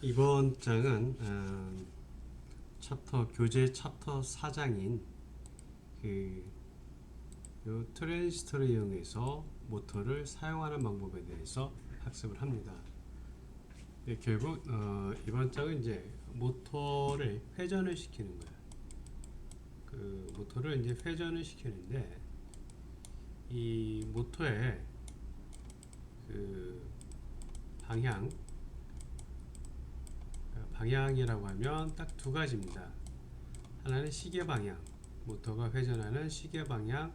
이번 장은 교재 챕터 4장인 요 트랜지스터를 이용해서 모터를 사용하는 방법에 대해서 학습을 합니다. 결국 이번 장은 이제 모터를 회전을 시키는 거예요. 그 모터를 이제 회전을 시키는데 이 모터의 그 방향이라고 하면 딱 두 가지입니다. 하나는 시계 방향, 모터가 회전하는 시계 방향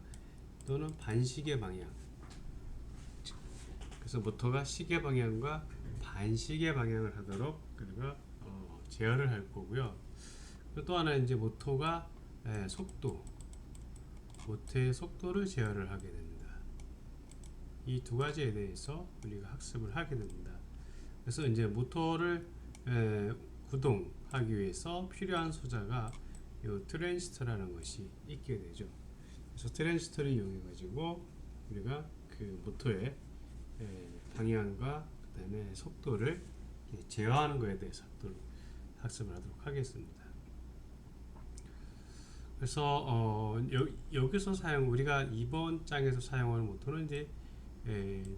또는 반시계 방향. 그래서 모터가 시계 방향과 반시계 방향을 하도록 우리가 제어를 할 거고요. 또 하나 이제 모터가 모터의 속도를 제어를 하게 됩니다. 이 두 가지에 대해서 우리가 학습을 하게 됩니다. 그래서 이제 모터를 구동하기 위해서 필요한 소자가 이 트랜지스터라는 것이 있게 되죠. 그래서 트랜지스터를 이용해 가지고 우리가 그 모터의 방향과 그 다음에 속도를 제어하는 것에 대해서 학습을 하도록 하겠습니다. 그래서 여기서 우리가 이번 장에서 사용하는 모터는 이제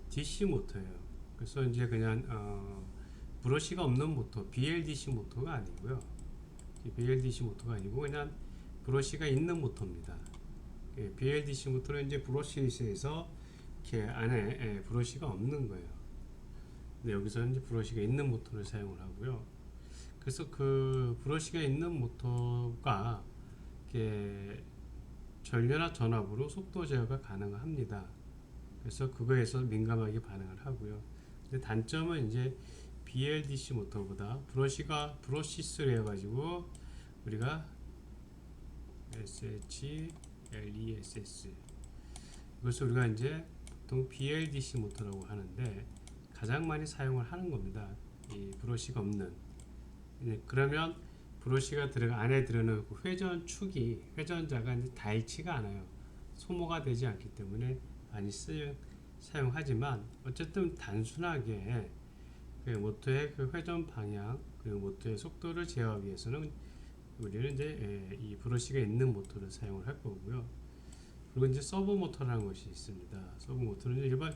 DC 모터예요. 그래서 이제 그냥 브러쉬가 없는 모터, BLDC 모터가 아니고요. BLDC 모터가 아니고 그냥 브러쉬가 있는 모터입니다. BLDC 모터는 이제 브러쉬에서 이렇게 안에 브러쉬가 없는 거예요. 근데 여기서는 이제 브러쉬가 있는 모터를 사용을 하고요. 그래서 그 브러쉬가 있는 모터가 이렇게 전류나 전압으로 속도 제어가 가능합니다. 그래서 그거에서 민감하게 반응을 하고요. 근데 단점은 이제 BLDC 모터보다 브러시스를 해가지고 우리가 SHLESS 이것을 우리가 이제 보통 BLDC 모터라고 하는데 가장 많이 사용을 하는 겁니다. 이 브러시가 없는. 그러면 브러시가 안에 들어있는 그 회전자가 이제 닳지가 않아요. 소모가 되지 않기 때문에 많이 사용하지만 어쨌든 단순하게 그 모터의 그 회전 방향 그리고 모터의 속도를 제어하기 위해서는 우리는 이제 이 브러쉬가 있는 모터를 사용을 할 거고요. 그리고 이제 서버 모터라는 것이 있습니다. 서버 모터는 일반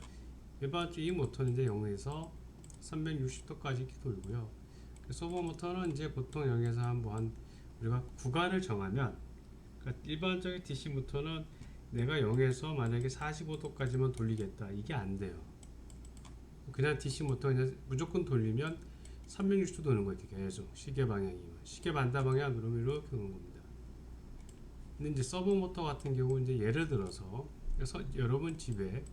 이 모터는 이제 0에서 360도까지 이렇게 돌고요. 서버 모터는 이제 보통 0에서 한번 우리가 구간을 정하면, 그러니까 일반적인 DC 모터는 내가 0에서 만약에 45도까지만 돌리겠다, 이게 안 돼요. 그냥 DC 모터 그냥 무조건 돌리면 360도 도는 거예요. 계속 시계 방향이면 시계 반대 방향 그러면 이렇게 도는 겁니다. 근데 이제 서버 모터 같은 경우 이제 예를 들어서 여러분 집에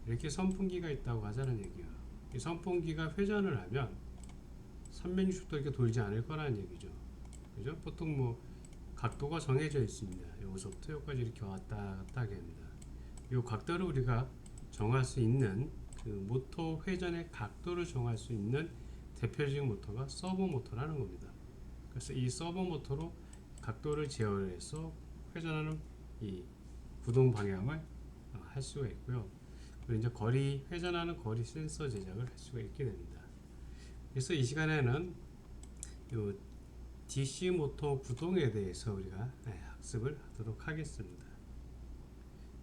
이렇게 선풍기가 있다고 하자는 얘기야. 이 선풍기가 회전을 하면 360도 이렇게 돌지 않을 거라는 얘기죠. 그죠? 보통 뭐 각도가 정해져 있습니다. 여기서부터 여기까지 이렇게 왔다 갔다 하게 합니다. 이 각도를 우리가 정할 수 있는 그 모터 회전의 각도를 정할 수 있는 대표적인 모터가 서버 모터라는 겁니다. 그래서 이 서버 모터로 각도를 제어해서 회전하는 이 구동 방향을 할 수가 있고요. 그리고 이제 회전하는 거리 센서 제작을 할 수가 있게 됩니다. 그래서 이 시간에는 요 DC 모터 구동에 대해서 우리가 학습을 하도록 하겠습니다.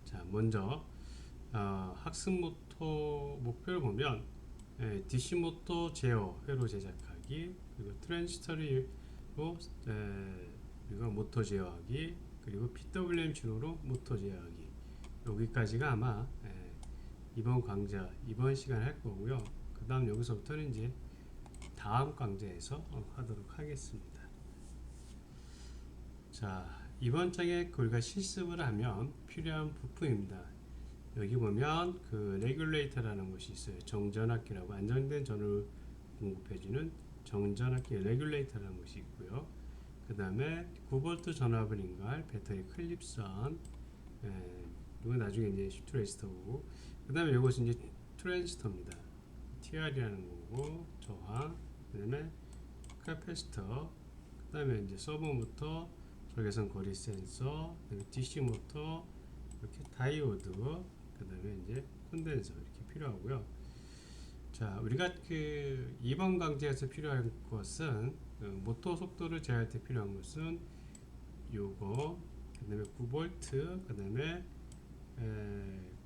자, 먼저 학습 모터 목표를 보면 DC 모터 제어 회로 제작하기, 그리고 트랜지스터를 그리고 모터 제어하기, 그리고 PWM 신호로 모터 제어하기, 여기까지가 아마 이번 시간에 할 거고요. 그 다음 여기서부터는 이제 다음 강좌에서 하도록 하겠습니다. 자, 이번 장에 우리가 실습을 하면 필요한 부품입니다. 여기 보면 그 레귤레이터라는 것이 있어요. 정전압기라고 안정된 전을 공급해주는 정전압기 레귤레이터라는 것이 있고요. 그 다음에 9V 전압을 인가할 배터리 클립선, 이건 나중에 이제 시프트 레지스터고, 그 다음에 이것은 이제 트랜지스터입니다. TR이라는 거고, 저항, 그 다음에 카패시터, 그 다음에 이제 서버 모터, 적외선 거리 센서, DC 모터, 이렇게 다이오드, 그 다음에 이제 콘덴서 이렇게 필요하고요. 자, 우리가 그 이번 강좌에서 필요한 것은 모터 속도를 제어할 때 필요한 것은 요거, 그다음에 9V, 그다음에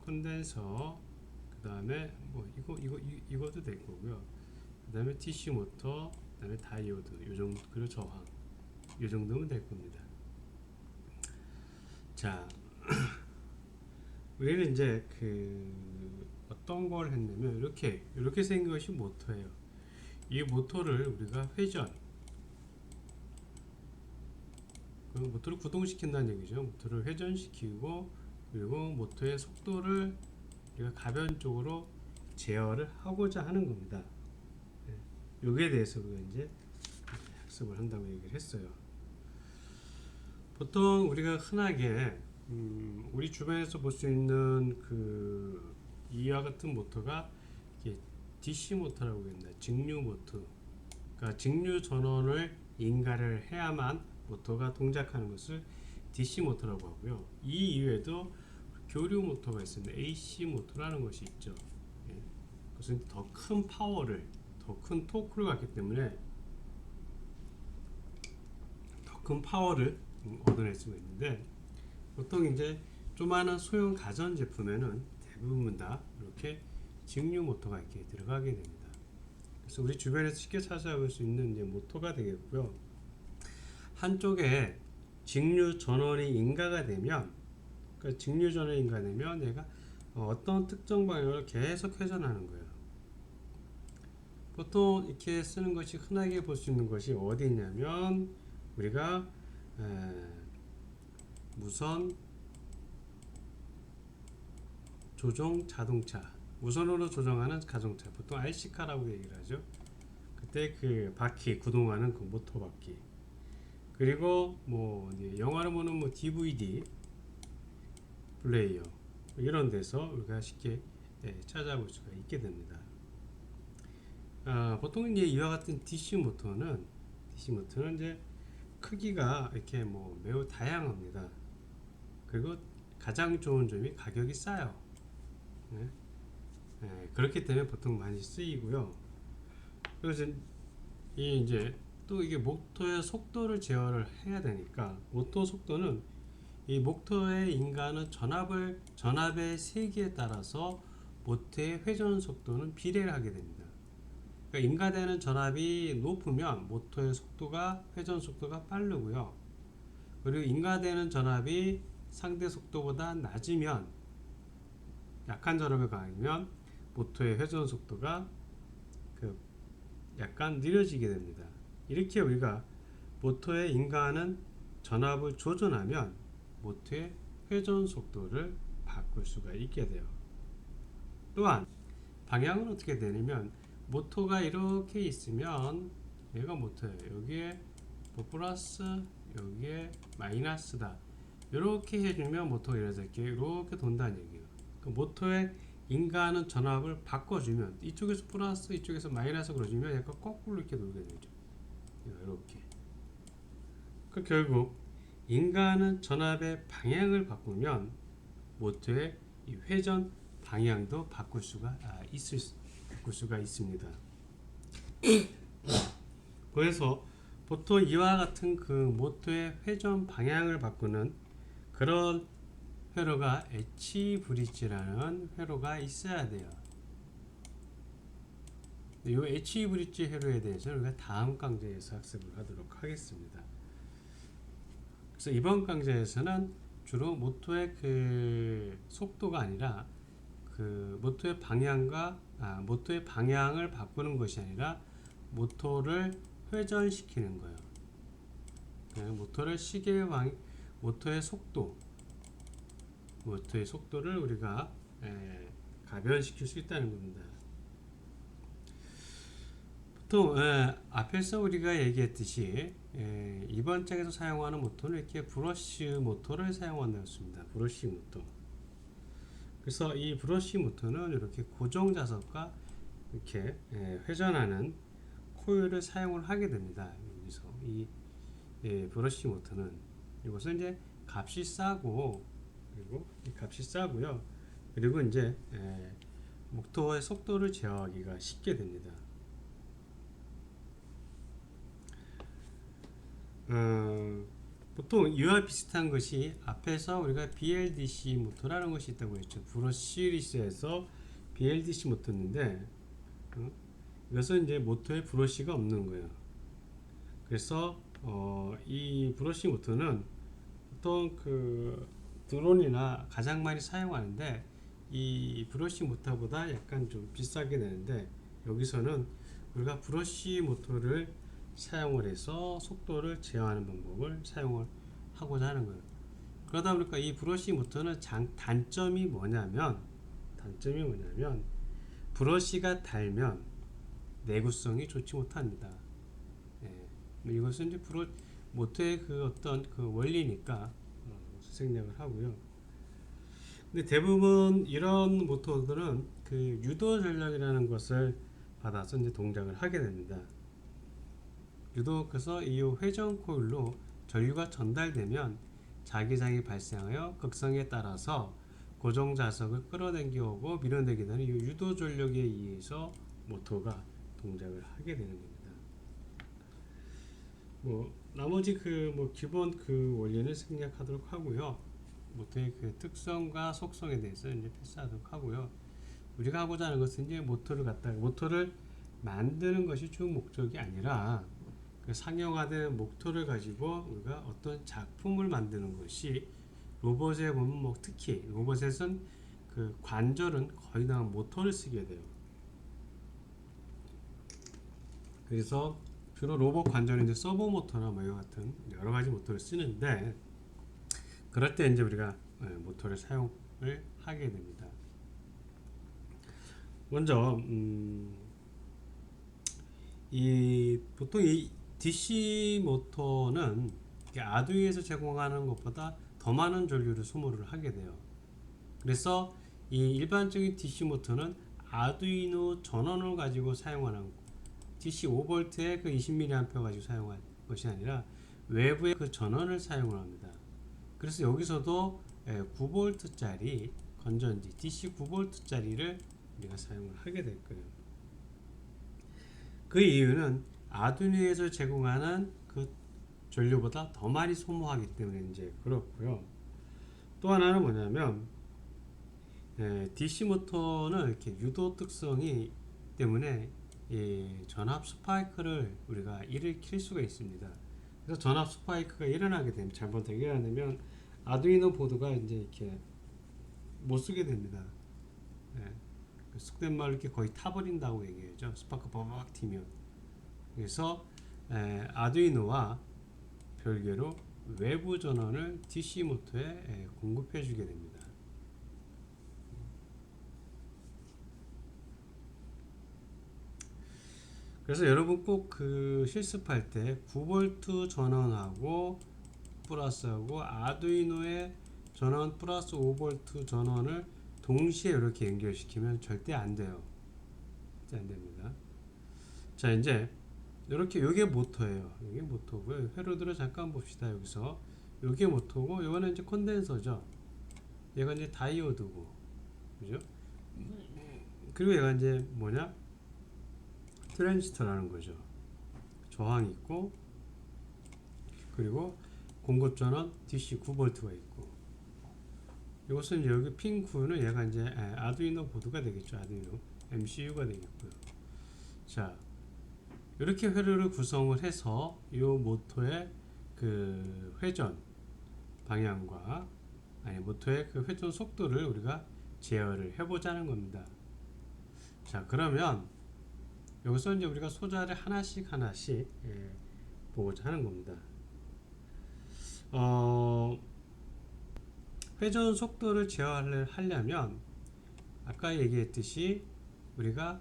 콘덴서, 그다음에 뭐 이것도 될 거고요. 그다음에 DC 모터, 그다음에 다이오드, 요 정도, 그리고 저항, 요 정도면 될 겁니다. 자, 우리는 이제 그 어떤 걸 했냐면 이렇게 생긴 것이 모터예요. 이 모터를 우리가 회전, 모터를 구동시킨다는 얘기죠. 모터를 회전시키고, 그리고 모터의 속도를 우리가 가변적으로 제어를 하고자 하는 겁니다. 여기에 대해서 우리가 이제 학습을 한다고 얘기를 했어요. 보통 우리가 흔하게 우리 주변에서 볼 수 있는 그 이와 같은 모터가 DC 모터라고 합니다. 직류 모터. 그러니까 직류 전원을 인가를 해야만 모터가 동작하는 것을 DC 모터라고 하고요. 이 이외에도 교류 모터가 있습니다. AC 모터라는 것이 있죠. 그것은 더 큰 파워를, 더 큰 토크를 갖기 때문에 더 큰 파워를 얻어낼 수가 있는데, 보통 이제 조그마한 소형 가전 제품에는 대부분 다 이렇게 직류 모터가 이렇게 들어가게 됩니다. 그래서 우리 주변에서 쉽게 찾아볼 수 있는 이제 모터가 되겠고요. 한쪽에 직류 전원이 인가가 되면, 그러니까 직류 전원이 인가되면 얘가 어떤 특정 방향을 계속 회전하는 거예요. 보통 이렇게 쓰는 것이 흔하게 볼 수 있는 것이 어디 있냐면, 우리가 무선 조종 자동차, 무선으로 조정하는 자동차, 보통 RC카라고 얘기를 하죠. 그때 그 바퀴 구동하는 그 모터 바퀴, 그리고 뭐 영화를 보는 뭐 DVD 플레이어, 이런 데서 우리가 쉽게 찾아볼 수가 있게 됩니다. 보통 이제 이와 같은 DC 모터는 이제 크기가 이렇게 뭐 매우 다양합니다. 그리고 가장 좋은 점이 가격이 싸요. 그렇기 때문에 보통 많이 쓰이고요. 그래서 이제 또 이게 모터의 속도를 제어를 해야 되니까, 모터 속도는 이 모터의 인가는 전압의 세기에 따라서 모터의 회전 속도는 비례를 하게 됩니다. 그러니까 인가되는 전압이 높으면 모터의 속도가, 회전 속도가 빠르고요. 그리고 인가되는 전압이 상대 속도보다 낮으면, 약한 전압에 가면 모터의 회전 속도가 약간 느려지게 됩니다. 이렇게 우리가 모터에 인가하는 전압을 조절하면 모터의 회전 속도를 바꿀 수가 있게 돼요. 또한 방향은 어떻게 되냐면, 모터가 이렇게 있으면 얘가 모터예요. 여기에 뭐 플러스, 여기에 마이너스다, 이렇게 해주면 모터가 이렇게 돈다는 얘기예요. 그러니까 모터에 인가하는 전압을 바꿔주면, 이쪽에서 플러스, 이쪽에서 마이너스 그러주면 약간 거꾸로 이렇게 돌게 되죠. 이렇게. 그 결국 인가하는 전압의 방향을 바꾸면 모터의 이 회전 방향도 바꿀 수가 있습니다. 그래서 보통 이와 같은 그 모터의 회전 방향을 바꾸는 그런 회로가 H 브릿지라는 회로가 있어야 돼요. 이 H 브릿지 회로에 대해서 우리가 다음 강좌에서 학습을 하도록 하겠습니다. 그래서 이번 강좌에서는 주로 모터의 그 속도가 아니라 그 모터의 모터의 방향을 바꾸는 것이 아니라 모터를 회전시키는 거예요. 모터를 모터의 속도를 우리가 가변시킬 수 있다는 겁니다. 보통 앞에서 우리가 얘기했듯이 이번 장에서 사용하는 모터는 이렇게 브러쉬 모터를 사용한다고 했습니다. 브러쉬 모터. 그래서 이 브러쉬 모터는 이렇게 고정 자석과 이렇게 회전하는 코일을 사용을 하게 됩니다. 여기서 이 브러쉬 모터는 이것은 이제 값이 싸고요. 그리고 이제 모터의 속도를 제어하기가 쉽게 됩니다. 보통 이와 비슷한 것이 앞에서 우리가 BLDC 모터라는 것이 있다고 했죠. 브러시리스에서 BLDC 모터인데 이것은 이제 모터에 브러시가 없는 거예요. 그래서 이 브러시 모터는 보통 그 드론이나 가장 많이 사용하는데 이 브러시 모터보다 약간 좀 비싸게 되는데 여기서는 우리가 브러시 모터를 사용을 해서 속도를 제어하는 방법을 사용을 하고자 하는 거예요. 그러다 보니까 이 브러시 모터는 단점이 뭐냐면 브러시가 달면 내구성이 좋지 못합니다. 예, 이것은 이제 모터의 그 어떤 그 원리니까 생략을 하고요. 근데 대부분 이런 모터들은 그 유도 전력이라는 것을 받아서 이제 동작을 하게 됩니다. 그래서 이 회전 코일로 전류가 전달되면 자기장이 발생하여 극성에 따라서 고정 자석을 끌어당겨 오고 밀어내게 되는 이 유도 전력에 의해서 모터가 동작을 하게 되는 겁니다. 나머지 기본 그 원리는 생략하도록 하고요. 모터의 그 특성과 속성에 대해서 이제 패스하도록 하고요. 우리가 하고자 하는 것은 이제 모터를 만드는 것이 주 목적이 아니라 그 상용화된 모터를 가지고 우리가 어떤 작품을 만드는 것이 로봇에 보면 특히 로봇에서는 그 관절은 거의 다 모터를 쓰게 돼요. 그래서 주로 로봇 관절은 이제 서버 모터나 이와 같은 여러 가지 모터를 쓰는데 그럴 때 이제 우리가 모터를 사용을 하게 됩니다. 먼저 보통 이 DC 모터는 아두이노에서 제공하는 것보다 더 많은 전류를 소모를 하게 돼요. 그래서 이 일반적인 DC 모터는 아두이노 전원을 가지고 사용하는 DC 5V의 그 20mA 가지고 사용한 것이 아니라 외부의 그 전원을 사용을 합니다. 그래서 여기서도 9V짜리 건전지 DC 9V짜리를 우리가 사용을 하게 될 거예요. 그 이유는 아두이노에서 제공하는 그 전류보다 더 많이 소모하기 때문에 이제 그렇고요. 또 하나는 뭐냐면 DC 모터는 이렇게 유도 특성이 때문에 전압 스파이크를 우리가 일으킬 수가 있습니다. 그래서 전압 스파이크가 일어나게 되면 잘못하게 일어나면 아두이노 보드가 이제 이렇게 못 쓰게 됩니다. 속된 말로 이렇게 거의 타버린다고 얘기하죠. 스파크 버벅 튀면. 그래서 아두이노와 별개로 외부 전원을 DC 모터에 공급해 주게 됩니다. 그래서 여러분 꼭 그 실습할 때 9V 전원하고 플러스하고 아두이노의 전원 플러스 5V 전원을 동시에 이렇게 연결시키면 절대 안 돼요. 절대 안 됩니다. 자, 이제 이렇게 요게 모터예요. 이게 모터고요. 회로들을 잠깐 봅시다. 여기서 요게 모터고 요거는 이제 콘덴서죠. 얘가 이제 다이오드고, 그죠? 그리고 얘가 이제 뭐냐? 트랜지스터라는 거죠. 저항이 있고, 그리고 공급 전원 DC 9V가 있고, 이것은 이제 여기 핀 9는 얘가 이제 아두이노 보드가 되겠죠. 아두이노 MCU가 되겠고요. 자, 이렇게 회로를 구성을 해서 이 모터의 그 회전 방향과 모터의 그 회전 속도를 우리가 제어를 해보자는 겁니다. 자, 그러면 여기서 이제 우리가 소자를 하나씩 보고자 하는 겁니다. 회전 속도를 제어하려면 아까 얘기했듯이 우리가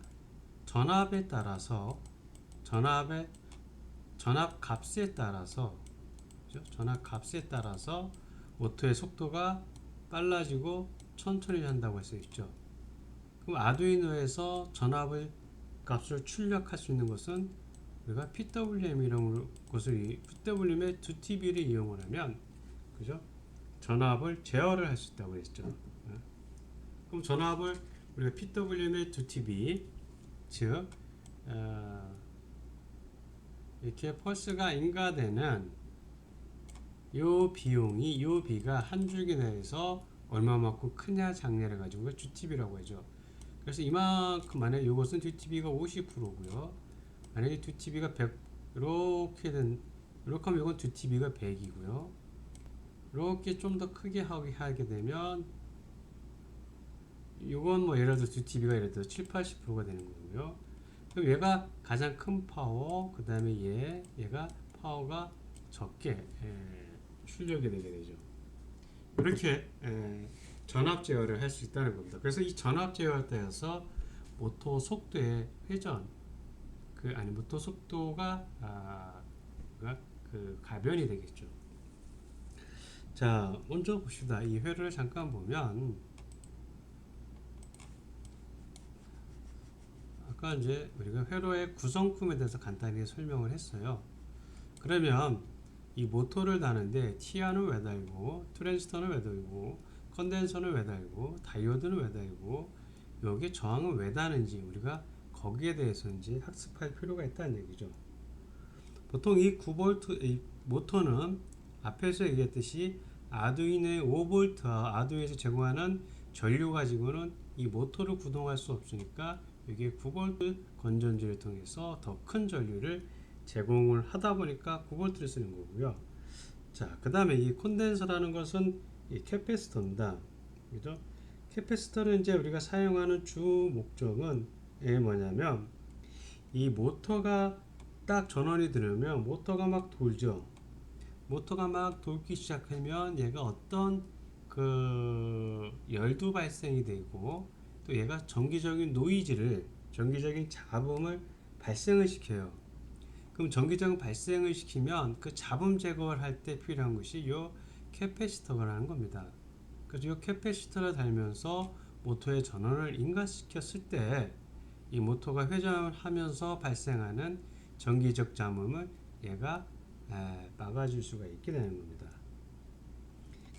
전압에 따라서 전압 값에 따라서 그죠? 전압 값에 따라서 모터의 속도가 빨라지고 천천히 한다고 할 수 있죠. 그럼 아두이노에서 전압을 값을 출력할 수 있는 것은 우리가 PWM이라는 것을 PWM의 2TB를 이용을 하면 그죠? 전압을 제어를 할 수 있다고 했죠. 그럼 전압을 우리가 PWM의 2TB 즉 이렇게 펄스가 인가되는 요 비용이 요 비가 한 줄기 내에서 얼마만큼 크냐 작냐를 가지고 2TB라고 하죠. 그래서 이만큼 만약에 요것은 2TB가 50%고요. 만약에 2TB가 100 이렇게 하면 이건 2TB가 100이고요. 이렇게 좀 더 크게 하게 되면 이건 뭐 예를 들어 2TB가 예를 들어 7, 80%가 되는 거고요. 그럼 얘가 가장 큰 파워, 그 다음에 얘가 파워가 적게 출력이 되게 되죠. 이렇게 전압 제어를 할 수 있다는 겁니다. 그래서 이 전압 제어에 따라서 모터 속도의 회전, 모터 속도가 가변이 되겠죠. 자, 먼저 봅시다. 이 회로를 잠깐 보면 아까 이제 우리가 회로의 구성품에 대해서 간단히 설명을 했어요. 그러면 이 모터를 다는데 티아는 왜 달고, 트랜지스터는 왜 달고, 컨덴서는 왜 달고, 다이오드는 왜 달고, 여기에 저항은 왜 다는지 우리가 거기에 대해서 이제 학습할 필요가 있다는 얘기죠. 보통 이 9V 이 모터는 앞에서 얘기했듯이 아두이노의 5V와 아두이노에서 제공하는 전류 가지고는 이 모터를 구동할 수 없으니까 이게 9V 건전지를 통해서 더 큰 전류를 제공을 하다 보니까 9V를 쓰는 거고요. 자, 그 다음에 이 콘덴서라는 것은 이 캐패시터입니다. 그죠? 캐패시터는 이제 우리가 사용하는 주 목적은 뭐냐면 이 모터가 딱 전원이 들으면 모터가 막 돌죠. 모터가 막 돌기 시작하면 얘가 어떤 열도 발생이 되고 또 얘가 전기적인 잡음을 발생을 시켜요. 그럼 전기적인 발생을 시키면 그 잡음 제거를 할 때 필요한 것이 요 캐패시터라는 겁니다. 그래서 요 캐패시터를 달면서 모터의 전원을 인가시켰을 때 이 모터가 회전을 하면서 발생하는 전기적 잡음을 얘가 막아줄 수가 있게 되는 겁니다.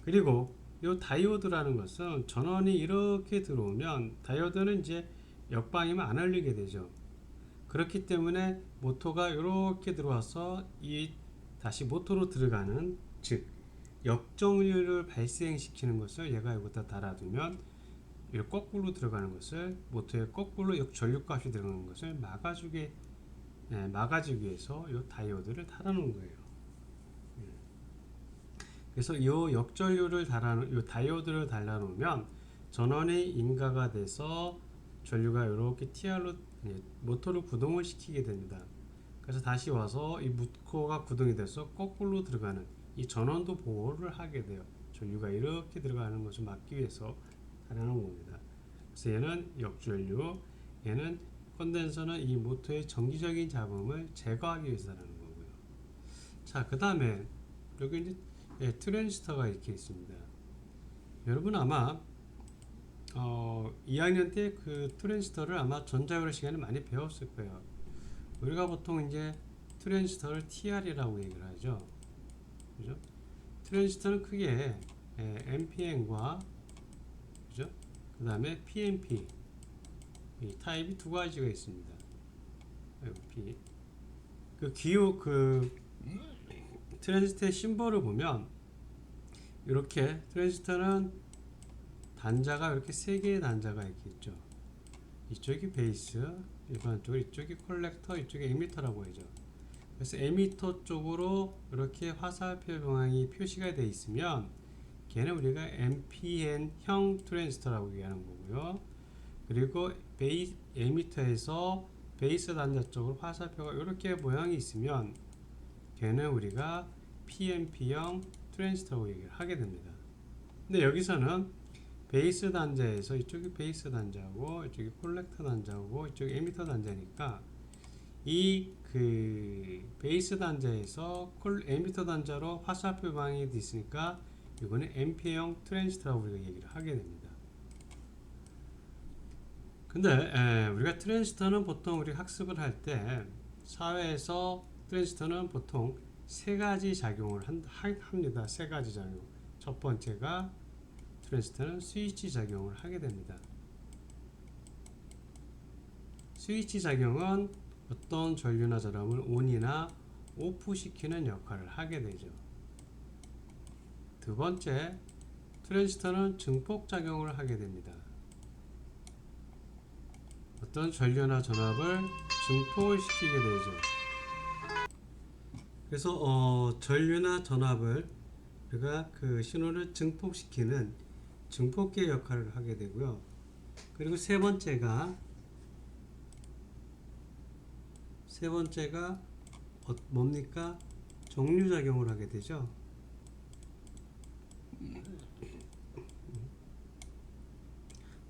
그리고 이 다이오드라는 것은 전원이 이렇게 들어오면 다이오드는 이제 역방이면 안 흘리게 되죠. 그렇기 때문에 모터가 이렇게 들어와서 다시 모터로 들어가는 즉 역정류를 발생시키는 것을 얘가 여기다 달아두면 이 거꾸로 들어가는 것을 모터에 거꾸로 역전류값이 들어가는 것을 막아주기 위해서 이 다이오드를 달아놓은 거예요. 그래서 이 역전류를 이 다이오드를 달아놓으면 전원이 인가가 돼서 전류가 이렇게 TR로 모터를 구동을 시키게 됩니다. 그래서 다시 와서 이 모터가 구동이 돼서 거꾸로 들어가는 이 전원도 보호를 하게 돼요. 전류가 이렇게 들어가는 것을 막기 위해서 달아놓은 겁니다. 그래서 얘는 역전류, 얘는 컨덴서는 이 모터의 정기적인 잡음을 제거하기 위해서 달아놓은 거고요. 자, 그 다음에 여기 이제 트랜지스터가 이렇게 있습니다. 여러분 아마 2학년 때 그 트랜지스터를 아마 전자요리 시간에 많이 배웠을 거예요. 우리가 보통 이제 트랜지스터를 TR이라고 얘기를 하죠. 그죠? 트랜지스터는 크게 NPN과 그죠? 그 다음에 PNP 이 타입이 두 가지가 있습니다. P 트랜지스터의 심볼을 보면 이렇게 트랜지스터는 단자가 이렇게 세 개의 단자가 이렇게 있죠. 이쪽이 베이스, 일반적으로 이쪽이 컬렉터, 이쪽이 에미터라고 하죠. 그래서 에미터 쪽으로 이렇게 화살표 방향이 표시가 되어 있으면 걔는 우리가 NPN형 트랜지스터라고 얘기하는 거고요. 그리고 에미터에서 베이스 단자 쪽으로 화살표가 이렇게 모양이 있으면 걔는 우리가 PNP형 트랜지스터라고 얘기를 하게 됩니다. 근데 여기서는 베이스 단자에서 이쪽이 베이스 단자고 이쪽이 콜렉터 단자고 이쪽이 에미터 단자니까 베이스 단자에서 에미터 단자로 화살표 방향이 있으니까 이거는 NPN형 트랜지스터라고 우리가 얘기를 하게 됩니다. 근데 우리가 트랜지스터는 보통 우리 학습을 할 때 사회에서 트랜지스터는 보통 세 가지 작용을 합니다. 세 가지 작용. 첫 번째가 트랜지스터는 스위치 작용을 하게 됩니다. 스위치 작용은 어떤 전류나 전압을 ON이나 OFF 시키는 역할을 하게 되죠. 두 번째, 트랜지스터는 증폭 작용을 하게 됩니다. 어떤 전류나 전압을 증폭을 시키게 되죠. 그래서 전류나 전압을 우리가 그 신호를 증폭시키는 증폭기의 역할을 하게 되고요. 그리고 세 번째가 뭡니까? 정류작용을 하게 되죠.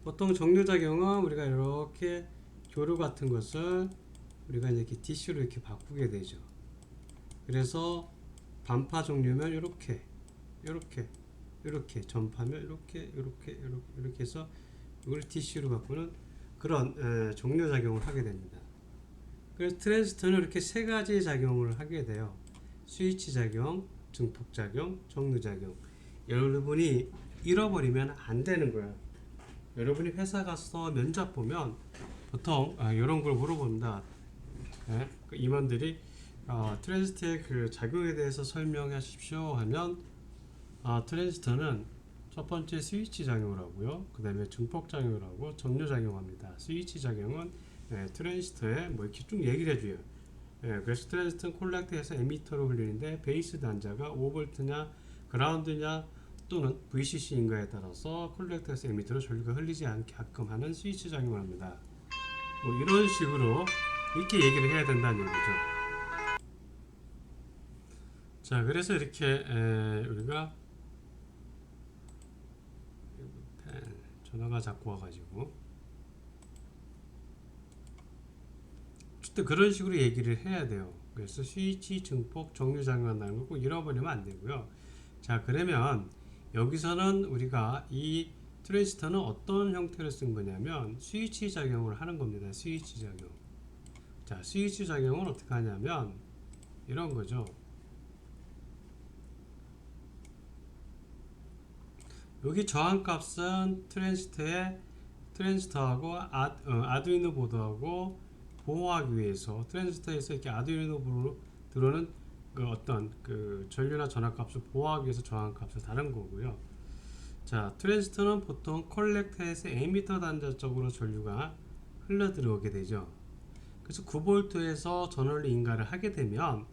보통 정류작용은 우리가 이렇게 교류 같은 것을 우리가 이렇게 DC로 이렇게 바꾸게 되죠. 그래서 반파 종류면 이렇게 전파면 이렇게 해서 이걸 DC로 바꾸는 그런 종류작용을 하게 됩니다. 그래서 트랜지스터는 이렇게 세 가지 작용을 하게 돼요. 스위치 작용, 증폭 작용, 정류 작용. 여러분이 잃어버리면 안 되는 거야. 여러분이 회사 가서 면접 보면 보통 이런 걸 물어봅니다. 그 임원들이 트랜지스터의 그 작용에 대해서 설명하십시오 하면 트랜지스터는 첫 번째 스위치 작용을 하고요. 그 다음에 증폭 작용을 하고 정류 작용합니다. 스위치 작용은 트랜지스터에 뭐 이렇게 쭉 얘기를 해줘요. 그래서 트랜지스터는 콜렉터에서 에미터로 흘리는데 베이스 단자가 5V냐 그라운드냐 또는 VCC인가에 따라서 콜렉터에서 에미터로 전류가 흘리지 않게끔 하는 스위치 작용을 합니다. 뭐 이런 식으로 이렇게 얘기를 해야 된다는 얘기죠. 자, 그래서 이렇게 우리가 전화가 자꾸 와가지고 어쨌든 그런 식으로 얘기를 해야 돼요. 그래서 스위치, 증폭, 정류 작용한다는 거 꼭 잃어버리면 안 되고요. 자, 그러면 여기서는 우리가 이 트랜지스터는 어떤 형태로 쓴 거냐면 스위치 작용을 하는 겁니다. 스위치 작용. 자, 스위치 작용은 어떻게 하냐면 이런 거죠. 여기 저항값은 트랜지스터하고 아두이노 보드하고 보호하기 위해서 트랜지스터에서 이렇게 아두이노 보드로 들어오는 그 어떤 그 전류나 전압값을 보호하기 위해서 저항값을 다른 거고요. 자, 트랜지스터는 보통 콜렉터에서 에미터 단자 쪽으로 전류가 흘러 들어오게 되죠. 그래서 9V에서 전원을 인가를 하게 되면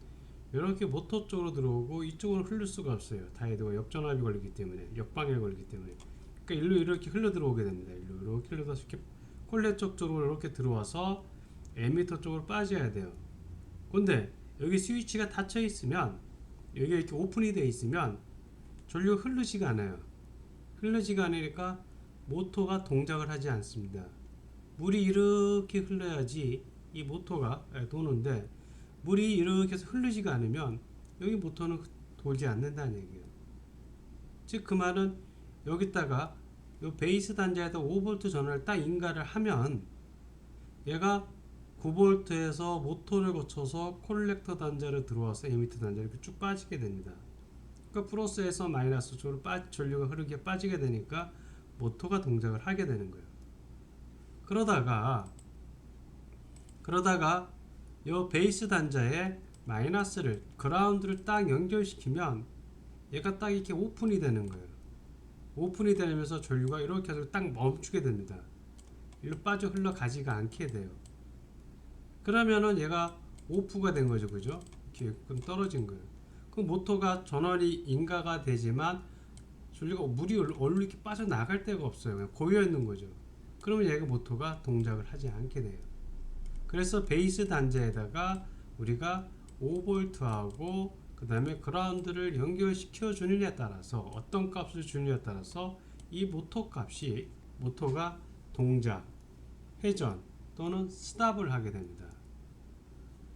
이렇게 모터 쪽으로 들어오고 이쪽으로 흐를 수가 없어요. 다이어드가 역전압이 걸리기 때문에, 역방향이 걸리기 때문에. 그러니까 일로 이렇게 흘러 들어오게 됩니다. 일로 이렇게 흘러서 이렇게 콜렉터 쪽으로 이렇게 들어와서 에미터 쪽으로 빠져야 돼요. 근데 여기 스위치가 닫혀 있으면, 여기 이렇게 오픈이 되어 있으면 전류가 흐르지가 않아요. 흐르지가 않으니까 모터가 동작을 하지 않습니다. 물이 이렇게 흘러야지 이 모터가 도는데 물이 이렇게 해서 흐르지가 않으면 여기 모터는 돌지 않는다는 얘기예요. 즉 그 말은 여기다가 요 베이스 단자에다 5V 전원을 딱 인가를 하면 얘가 9V에서 모터를 거쳐서 콜렉터 단자를 들어와서 에미터 단자를 이렇게 쭉 빠지게 됩니다. 그러니까 플러스에서 마이너스 쪽으로 전류가 흐르게 빠지게 되니까 모터가 동작을 하게 되는 거예요. 그러다가 이 베이스 단자에 마이너스를 그라운드를 딱 연결시키면 얘가 딱 이렇게 오픈이 되는 거예요. 오픈이 되면서 전류가 이렇게 해서 딱 멈추게 됩니다. 일로 빠져 흘러가지가 않게 돼요. 그러면은 얘가 오프가 된 거죠. 그죠? 이렇게 떨어진 거예요. 그 모터가 전원이 인가가 되지만 전류가 물이 얼로 이렇게 빠져나갈 데가 없어요. 그냥 고여 있는 거죠. 그러면 얘가 모터가 동작을 하지 않게 돼요. 그래서 베이스 단자에다가 우리가 5V하고 그 다음에 그라운드를 연결시켜 주느냐에 따라서 어떤 값을 주느냐에 따라서 이 모터가 동작, 회전 또는 스탑을 하게 됩니다.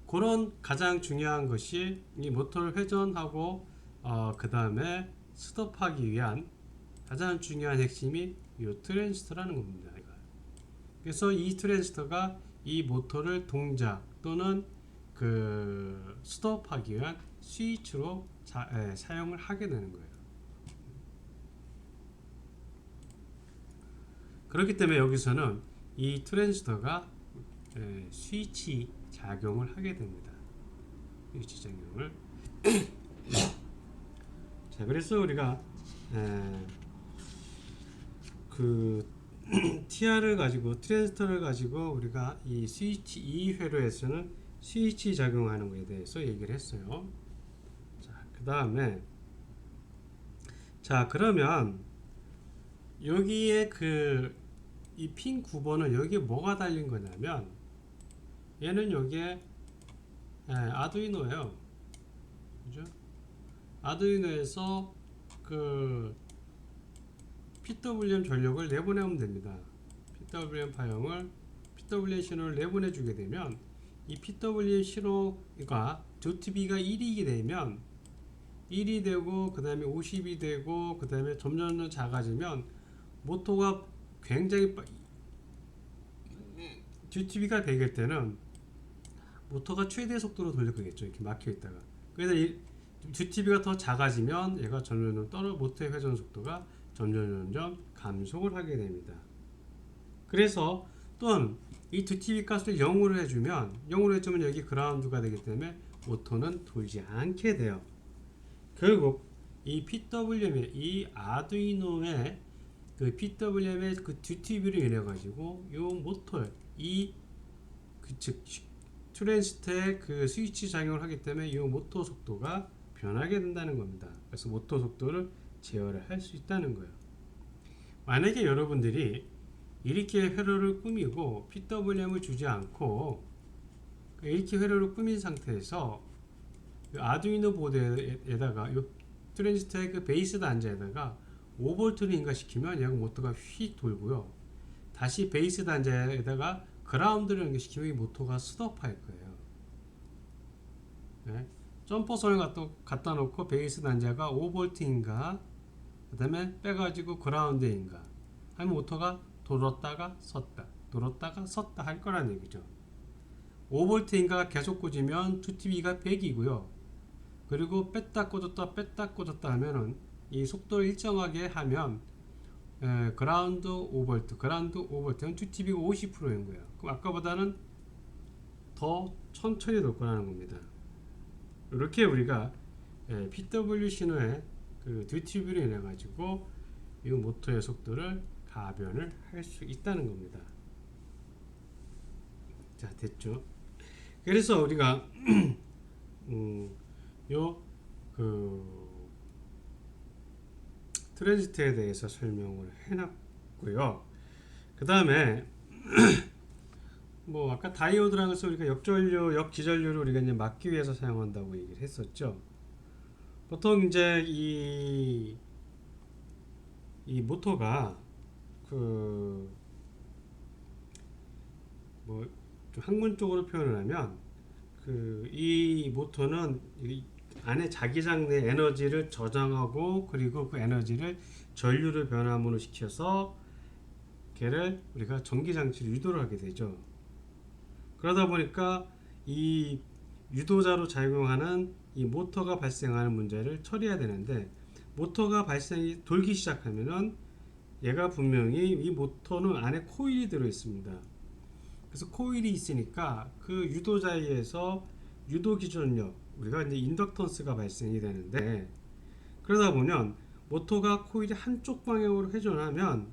그런 가장 중요한 것이 이 모터를 회전하고 그 다음에 스톱하기 위한 가장 중요한 핵심이 이 트랜지스터라는 겁니다. 그래서 이 트랜지스터가 이 모터를 동작 또는 그 스톱하기 위한 스위치로 사용을 하게 되는 거예요. 그렇기 때문에 여기서는 이 트랜지스터가 스위치 작용을 하게 됩니다. 스위치 작용을. 자, 그래서 우리가 그 TR을 가지고 트랜지스터를 가지고 우리가 이 스위치 이 회로에서는 스위치 작용하는 것에 대해서 얘기를 했어요. 자, 그 다음에 자, 그러면 여기에 이 핀 9번은 여기에 뭐가 달린 거냐면 얘는 여기에 아두이노예요. 그죠? 아두이노에서 그 PWM 전력을 내보내면 됩니다. PWM 파형을 PWM 신호를 내보내 주게 되면 이 PWM 신호가 2TB가 1이 되면 1이 되고 그 다음에 50이 되고 그 다음에 점점 작아지면 모터가 굉장히 2TB가 100일 때는 모터가 최대 속도로 돌려가겠죠. 이렇게 막혀 있다가. 그래서 이 2TB가 더 작아지면 얘가 점점 모터의 회전 속도가 점점 감속을 하게 됩니다. 그래서 또한 이 2TB 값을 0으로 해주면 여기 그라운드가 되기 때문에 모터는 돌지 않게 돼요. 결국 이 PWM의 이 아두이노의 그 PWM의 그 2TB로 인해 가지고 이 모터 즉 트랜지스터의 그 스위치 작용을 하기 때문에 이 모터 속도가 변하게 된다는 겁니다. 그래서 모터 속도를 제어를 할 수 있다는 거예요. 만약에 여러분들이 이렇게 회로를 꾸미고 PWM을 주지 않고 이렇게 회로를 꾸민 상태에서 아두이노 보드에다가 이 트랜지스터의 그 베이스 단자에다가 5V를 인가시키면 얘가 모터가 휙 돌고요. 다시 베이스 단자에다가 그라운드를 연결시키면 이 모터가 스톱할 거예요. 네. 점퍼선을 갖다 놓고 베이스 단자가 5V인가 그 다음에 빼가지고 그라운드인가 하면 모터가 돌았다가 섰다 할 거란 얘기죠. 5V인가가 계속 꽂으면 2TB가 100이고요. 그리고 뺐다 꽂았다 하면은 이 속도를 일정하게 하면 그라운드 5V는 2TB가 50%인 거예요. 그럼 아까보다는 더 천천히 돌 거라는 겁니다. 이렇게 우리가 PW 신호의 그 2TB로 인해 가지고 이 모터의 속도를 가변을 할 수 있다는 겁니다. 자, 됐죠? 그래서 우리가 트랜지스터에 대해서 설명을 해놨고요. 그 다음에 뭐 아까 다이오드라는 것을 우리가 역지전류를 우리가 이제 막기 위해서 사용한다고 얘기를 했었죠. 보통 이제 이 모터가 뭐 좀 학문적으로 표현을 하면 이 모터는 이 안에 자기장 내 에너지를 저장하고 그리고 그 에너지를 전류를 변화문으로 시켜서 걔를 우리가 전기장치를 유도를 하게 되죠. 그러다 보니까 이 유도자로 작용하는 이 모터가 발생하는 문제를 처리해야 되는데 모터가 돌기 시작하면은 얘가 분명히 이 모터는 안에 코일이 들어 있습니다. 그래서 코일이 있으니까 그 유도자에 의해서 유도 기전력 우리가 이제 인덕턴스가 발생이 되는데 그러다 보면 모터가 코일이 한쪽 방향으로 회전하면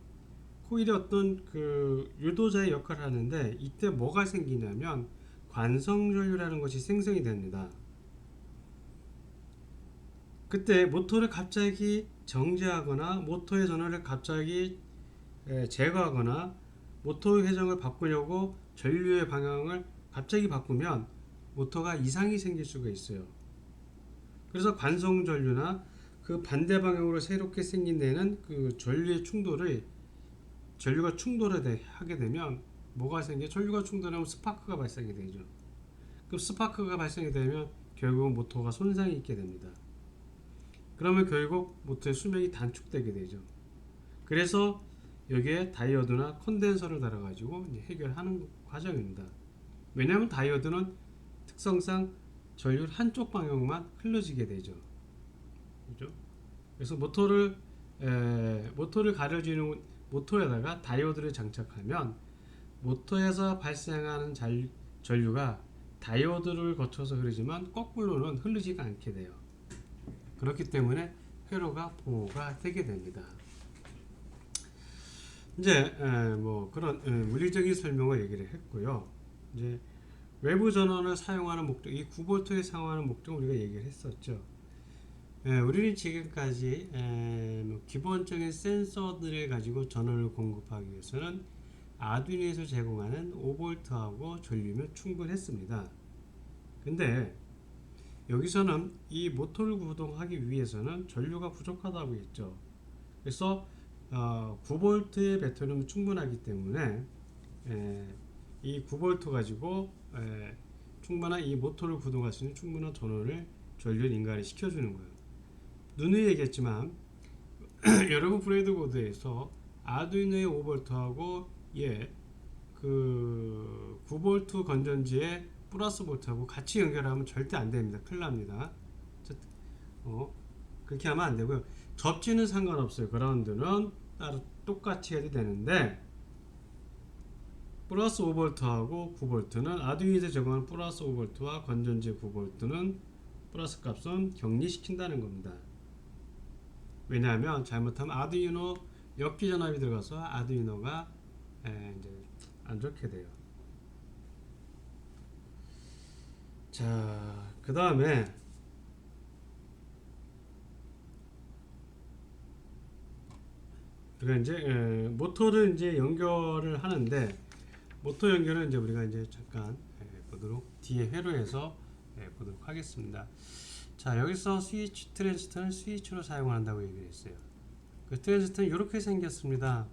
코일이 어떤 그 유도자의 역할을 하는데 이때 뭐가 생기냐면 관성전류라는 것이 생성이 됩니다. 그때 모터를 갑자기 정지하거나 모터의 전원을 갑자기 제거하거나 모터의 회전을 바꾸려고 전류의 방향을 갑자기 바꾸면 모터가 이상이 생길 수가 있어요. 그래서 관성전류나 그 반대 방향으로 새롭게 생긴 데는 그 전류가 충돌을 하게 되면 뭐가 전류가 충돌하면 스파크가 발생이 되죠. 그럼 스파크가 발생이 되면 결국 모터가 손상이 있게 됩니다. 그러면 결국 모터의 수명이 단축되게 되죠. 그래서 여기에 다이오드나 컨덴서를 달아가지고 이제 해결하는 과정입니다. 왜냐하면 다이오드는 특성상 전류를 한쪽 방향만 흘러지게 되죠. 그죠? 그래서 모터를 가려주는 모터에다가 다이오드를 장착하면 모터에서 발생하는 전류가 다이오드를 거쳐서 흐르지만 거꾸로는 흐르지가 않게 돼요. 그렇기 때문에 회로가 보호가 되게 됩니다. 이제 뭐 그런 물리적인 설명을 얘기를 했고요. 이제 외부 전원을 사용하는 목적, 이 9V에 사용하는 목적 우리가 얘기를 했었죠. 우리는 지금까지 뭐 기본적인 센서들을 가지고 전원을 공급하기 위해서는 아두이노에서 제공하는 5V하고 전류면 충분했습니다. 근데 여기서는 이 모터를 구동하기 위해서는 전류가 부족하다고 했죠. 그래서 9V의 배터리는 충분하기 때문에 이 9V 가지고 충분한 이 모터를 구동할 수 있는 충분한 전원을 전류를 인가를 시켜주는 거예요. 누누이 얘기했지만 여러분 브레이드보드에서 아두이노의 5V하고 그 9V 건전지의 플러스 볼트하고 같이 연결하면 절대 안 됩니다. 큰일 납니다. 그렇게 하면 안 되고요. 접지는 상관없어요. 그라운드는 따로 똑같이 해도 되는데 플러스 5V하고 9V는 아두이노에서 제공하는 플러스 5V와 건전지 9V는 플러스 값은 격리시킨다는 겁니다. 왜냐하면 잘못하면 아두이노 역기 전압이 들어가서 아두이노가 이제 안 좋게 돼요. 자, 그 다음에 우리가 이제 모터를 이제 연결을 하는데 모터 연결은 이제 우리가 이제 잠깐 보도록 뒤에 회로에서 보도록 하겠습니다. 자, 여기서 스위치 트랜지스터는 스위치로 사용한다고 얘기를 했어요. 그 트랜지스터는 이렇게 생겼습니다.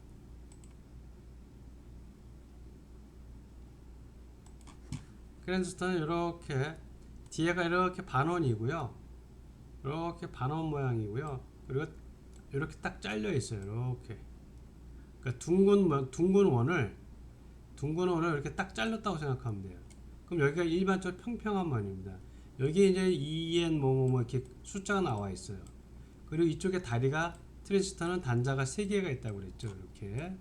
트랜지스터는 이렇게 뒤에가 이렇게 반원이고요. 이렇게 반원 모양이고요. 그리고 이렇게 딱 잘려 있어요. 이렇게. 그러니까 둥근 원을 이렇게 딱 잘렸다고 생각하면 돼요. 그럼 여기가 일반적으로 평평한 원입니다. 여기에 이제 EN 뭐 이렇게 숫자가 나와 있어요. 그리고 이쪽에 다리가 트랜지스터는 단자가 3개가 있다고 그랬죠. 이렇게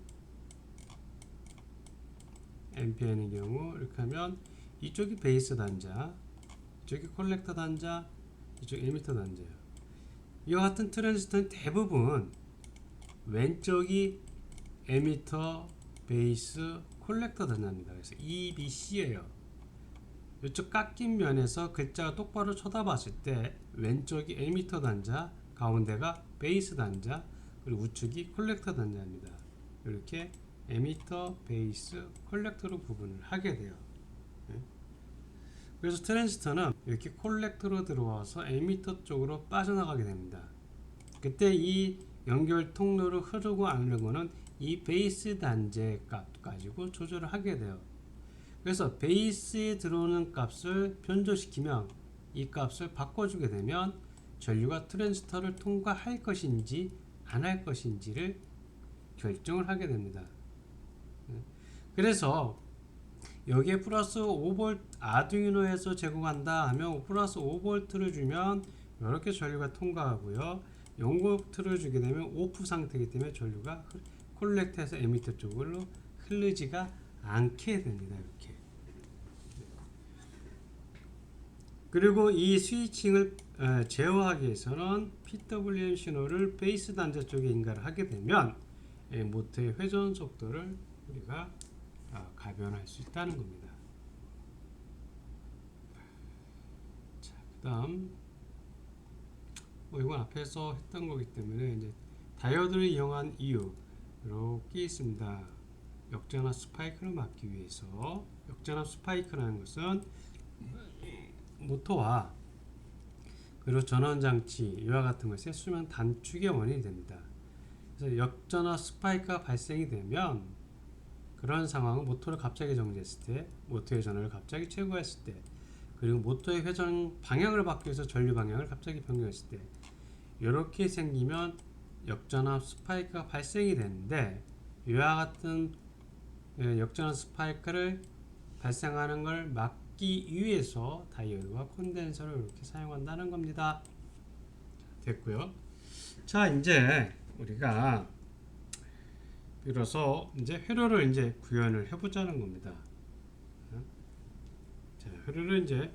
NPN의 경우 이렇게 하면 이쪽이 베이스 단자, 이쪽이 콜렉터 단자, 이쪽이 에미터 단자예요. 이와 같은 트랜지스터는 대부분 왼쪽이 에미터, 베이스, 콜렉터 단자입니다. 그래서 EBC예요. 이쪽 깎인 면에서 글자가 똑바로 쳐다봤을 때 왼쪽이 에미터 단자, 가운데가 베이스 단자, 그리고 우측이 콜렉터 단자입니다. 이렇게 에미터, 베이스, 콜렉터로 구분을 하게 돼요. 그래서 트랜지스터는 이렇게 콜렉터로 들어와서 에미터 쪽으로 빠져나가게 됩니다. 그때 이 연결 통로를 흐르고 안 흐르고는 이 베이스 단자의 값 가지고 조절을 하게 돼요. 그래서 베이스에 들어오는 값을 변조시키면 이 값을 바꿔주게 되면 전류가 트랜지스터를 통과할 것인지 안 할 것인지를 결정을 하게 됩니다. 그래서 여기에 플러스 5V 아두이노에서 제공한다 하면 플러스 5V를 주면 이렇게 전류가 통과하고요. 0V를 주게 되면 오프 상태이기 때문에 전류가 콜렉터에서 에미터 쪽으로 흐르지가 않게 됩니다. 이렇게. 그리고 이 스위칭을 제어하기 위해서는 PWM 신호를 베이스 단자 쪽에 인가를 하게 되면 모터의 회전 속도를 우리가 가변할 수 있다는 겁니다. 자, 그다음 이건 앞에서 했던 거기 때문에 이제 다이오드를 이용한 이유 이렇게 있습니다. 역전압 스파이크를 막기 위해서 역전압 스파이크라는 것은 모터와 그리고 전원장치 이와 같은 것의 수명 단축의 원인이 됩니다. 그래서 역전압 스파이크가 발생이 되면 그런 상황은 모터를 갑자기 정지했을 때, 모터의 전원을 갑자기 최고했을 때, 그리고 모터의 회전 방향을 바꾸기 위해서 전류 방향을 갑자기 변경했을 때 이렇게 생기면 역전압 스파이크가 발생이 되는데 이와 같은 역전압 스파이크를 발생하는 걸 막기 위해서 다이오드와 콘덴서를 이렇게 사용한다는 겁니다. 됐고요. 자, 이제 우리가 이로써 이제 회로를 이제 구현을 해보자는 겁니다. 자, 회로를 이제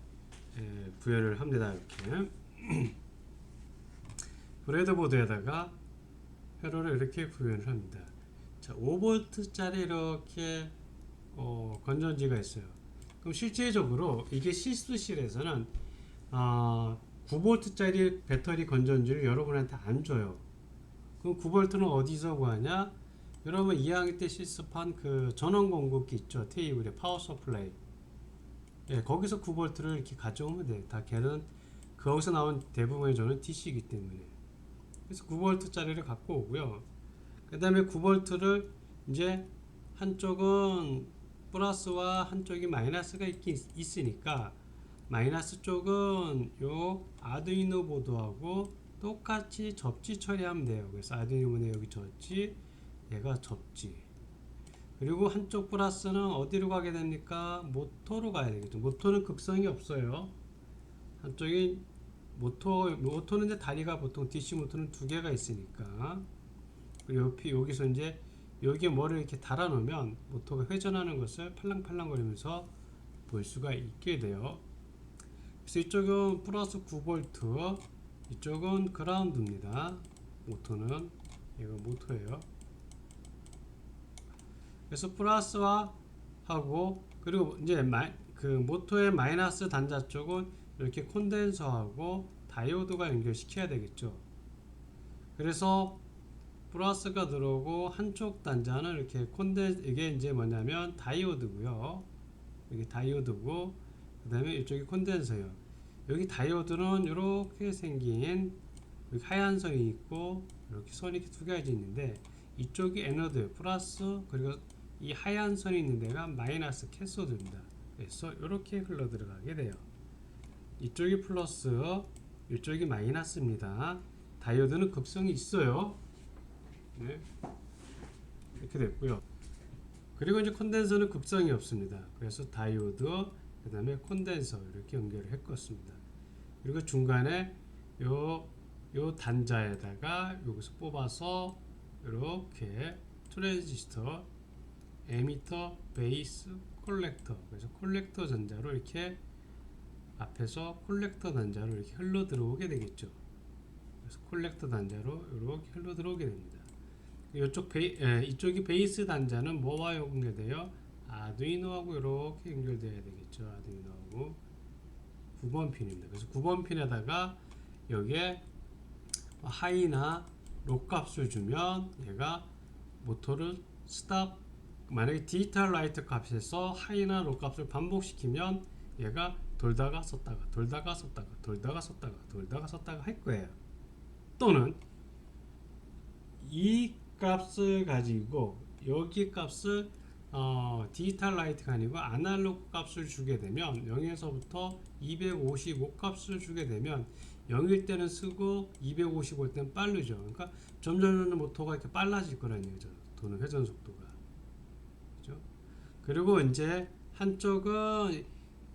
구현을 합니다. 이렇게 브레드보드에다가 회로를 이렇게 구현을 합니다. 자, 5V짜리 이렇게 건전지가 있어요. 그럼 실제적으로 이게 실수실에서는 9V짜리 배터리 건전지를 여러분한테 안 줘요. 그럼 9V는 어디서 구하냐? 여러분 2학년 때 실습한 그 전원 공급기 있죠. 테이블에 파워 서플라이. 예, 거기서 9V를 이렇게 가져오면 돼요. 다 걔는 거기서 나온 대부분의 전원 DC이기 때문에. 그래서 9V짜리를 갖고 오고요. 그 다음에 9V를 이제 한쪽은 플러스와 한쪽이 마이너스가 있으니까 마이너스 쪽은 요 아두이노 보드하고 똑같이 접지 처리하면 돼요. 그래서 아두이노 보드에 여기 접지, 얘가 접지. 그리고 한쪽 플러스는 어디로 가게 됩니까? 모터로 가야 되겠죠. 모터는 급성이 없어요. 한쪽이 모터는 이제 다리가 보통 DC 모터는 두 개가 있으니까. 그리고 여기서 이제 여기에 뭐를 이렇게 달아 놓으면 모터가 회전하는 것을 팔랑팔랑거리면서 볼 수가 있게 돼요. 그래서 이쪽은 플러스 9V, 이쪽은 그라운드입니다. 모터는 이거 모터예요. 그래서 플러스와 하고, 그리고 이제 그 모터의 마이너스 단자 쪽은 이렇게 콘덴서하고 다이오드가 연결시켜야 되겠죠. 그래서 플러스가 들어오고 한쪽 단자는 이렇게 이게 이제 뭐냐면 다이오드고요. 여기 다이오드고, 그 다음에 이쪽이 콘덴서예요. 여기 다이오드는 이렇게 생긴 여기 하얀 선이 있고 이렇게 선이 두 가지 있는데, 이쪽이 에너드 플러스, 그리고 이 하얀 선이 있는 데가 마이너스 캐소드입니다. 그래서 이렇게 흘러 들어가게 돼요. 이쪽이 플러스, 이쪽이 마이너스입니다. 다이오드는 급성이 있어요. 네. 이렇게 됐고요. 그리고 이제 콘덴서는 급성이 없습니다. 그래서 다이오드, 그 다음에 콘덴서 이렇게 연결을 했었습니다. 그리고 중간에 요 단자에다가 여기서 뽑아서 이렇게 트랜지스터, 에미터, 베이스, 콜렉터, 그래서 콜렉터 단자로 이렇게 앞에서 콜렉터 단자로 이렇게 흘러 들어오게 되겠죠. 그래서 콜렉터 단자로 이렇게 흘러 들어오게 됩니다. 이쪽이 베이스 단자는 뭐와 연결돼요? 아두이노하고 이렇게 연결돼야 되겠죠. 아두이노하고 9번 핀입니다. 그래서 9번 핀에다가 여기에 하이나 로 값을 주면 얘가 모터를 스탑, 만약에 디지털 라이트 값에서 하이나 로 값을 반복시키면 얘가 돌다가 썼다가 돌다가 썼다가 돌다가 썼다가 돌다가 썼다가 할 거예요. 또는 이 값을 가지고 여기 값을 디지털 라이트가 아니고 아날로그 값을 주게 되면 0에서부터 255 값을 주게 되면 0일 때는 쓰고 255일 때는 빠르죠. 그러니까 점점 모터가 이렇게 빨라질 거라는 얘기죠. 도는 회전 속도가. 그죠? 그리고 이제 한쪽은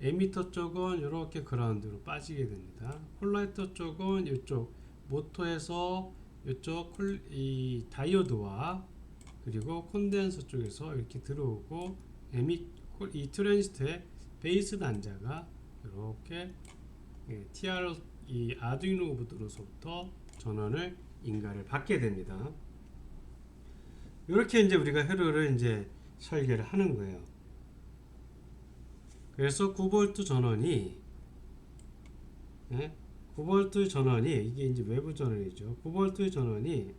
에미터 쪽은 이렇게 그라운드로 빠지게 됩니다. 콜라이터 쪽은 이쪽 모터에서 이쪽 이 다이오드와 그리고 콘덴서 쪽에서 이렇게 들어오고 이 트랜지스터의 베이스 단자가 이렇게 TR 이 아두이노 보드로서부터 전원을 인가를 받게 됩니다. 이렇게 이제 우리가 회로를 이제 설계를 하는 거예요. 그래서 9V 전원이 9V 전원이 이게 이제 외부 전원이죠. 9V 전원이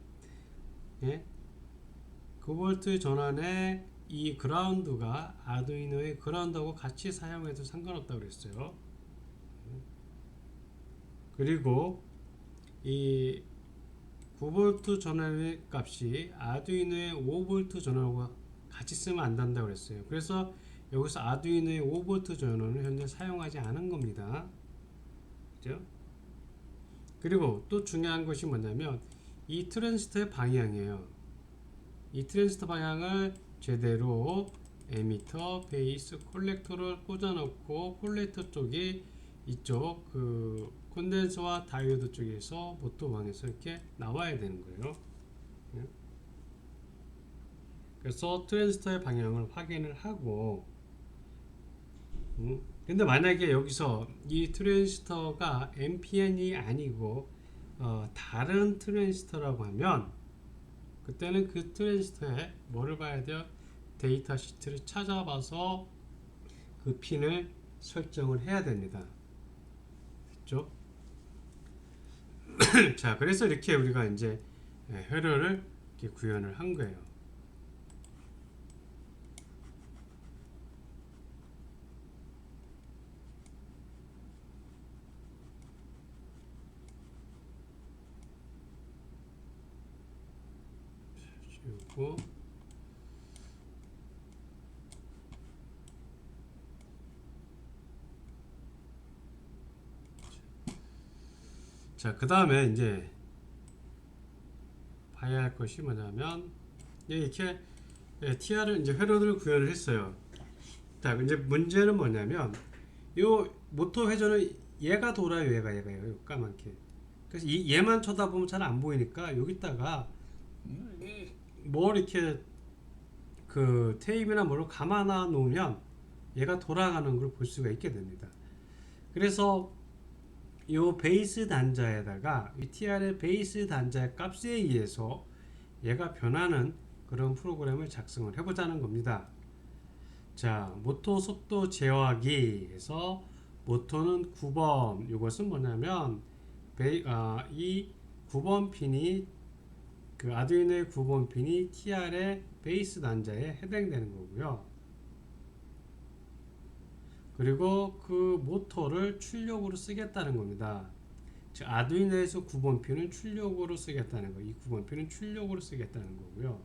9V 전원에 이 그라운드가 아두이노의 그라운드하고 같이 사용해도 상관없다고 그랬어요. 그리고 이 9V 전원의 값이 아두이노의 5V 전원하고 같이 쓰면 안 된다고 그랬어요. 그래서 여기서 아두이노의 5V 전원을 현재 사용하지 않은 겁니다. 그죠? 그리고 또 중요한 것이 뭐냐면 이 트랜지스터의 방향이에요. 이 트랜지스터 방향을 제대로 에미터, 베이스, 콜렉터를 꽂아놓고 콜렉터 쪽이 이쪽 그 콘덴서와 다이오드 쪽에서 모터 방에서 이렇게 나와야 되는 거예요. 그래서 트랜지스터의 방향을 확인을 하고 근데 만약에 여기서 이 트랜지스터가 NPN이 아니고 다른 트랜지스터라고 하면 그때는 그 트랜지스터에 뭐를 봐야 돼요? 데이터 시트를 찾아봐서 그 핀을 설정을 해야 됩니다. 됐죠? 자, 그래서 이렇게 우리가 이제 회로를 이렇게 구현을 한 거예요. 지우고 자, 그 다음에 이제 봐야 할 것이 뭐냐면 이렇게 TR을 이제 회로를 구현을 했어요. 자, 이제 문제는 뭐냐면 요 모터 회전은 얘가 돌아요, 얘가요, 까맣게. 그래서 얘만 쳐다보면 잘 안 보이니까 여기다가 뭐 이렇게 그 테이프나 뭐를 감아놔 놓으면 얘가 돌아가는 걸 볼 수가 있게 됩니다. 그래서 요 베이스 단자에다가 이 TR의 베이스 단자의 값에 의해서 얘가 변하는 그런 프로그램을 작성을 해보자는 겁니다. 자, 모터 속도 제어하기 해서 모터는 9번. 이것은 뭐냐면 이 9번 핀이 그 아두이노의 9번 핀이 TR의 베이스 단자에 해당되는 거고요. 그리고 그 모터를 출력으로 쓰겠다는 겁니다. 즉 아두이노에서 9번 핀은 출력으로 쓰겠다는 거. 이 9번 핀은 출력으로 쓰겠다는 거고요.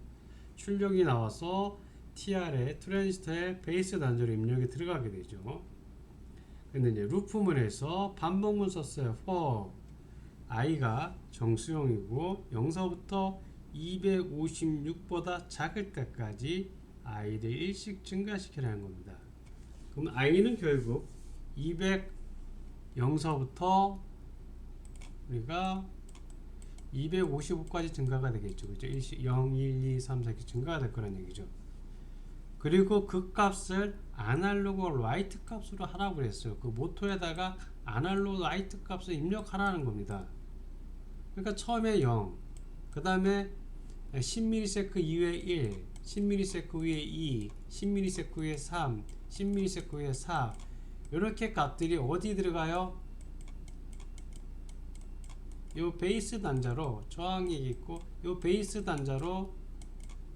출력이 나와서 TR의 트랜지스터의 베이스 단자로 입력이 들어가게 되죠. 근데 이제 루프문에서 반복문 썼어요. for i가 정수용이고 0서부터 256보다 작을 때까지 i를 1씩 증가시키라는 겁니다. 그럼 i는 결국 0서부터 우리가 255까지 증가가 되겠죠. 그죠? 0, 1, 2, 3, 4 이렇게 증가가 될 거란 얘기죠. 그리고 그 값을 아날로그 라이트 값으로 하라고 그랬어요. 그 모토에다가 아날로그 라이트 값을 입력하라는 겁니다. 그러니까 처음에 0, 그 다음에 10ms 이후에 1, 10ms 이후에 2, 10ms 이후에 3, 10ms 이후에 4 이렇게 값들이 어디 들어가요? 요 베이스 단자로 저항이 있고 요 베이스 단자로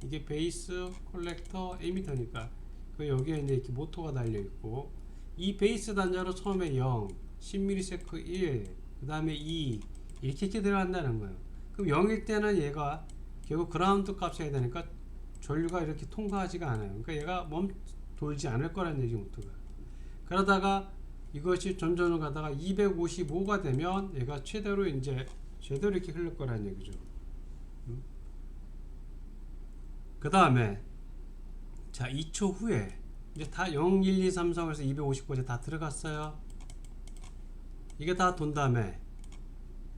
이게 베이스 콜렉터 에미터니까 그 여기에 이제 이렇게 모터가 달려 있고 이 베이스 단자로 처음에 0, 10ms 1, 그 다음에 2 이렇게 들어간다는 거예요. 그럼 0일 때는 얘가 결국 그라운드 값이 해야 되니까 전류가 이렇게 통과하지가 않아요. 그러니까 얘가 돌지 않을 거라는 얘기 모터가. 그러다가 이것이 점점 가다가 255가 되면 얘가 최대로 제대로 이렇게 흘릴 거라는 얘기죠. 그 다음에 자 2초 후에 이제 다 0, 1, 2, 3, 4에서 250까지 다 들어갔어요. 이게 다 돈 다음에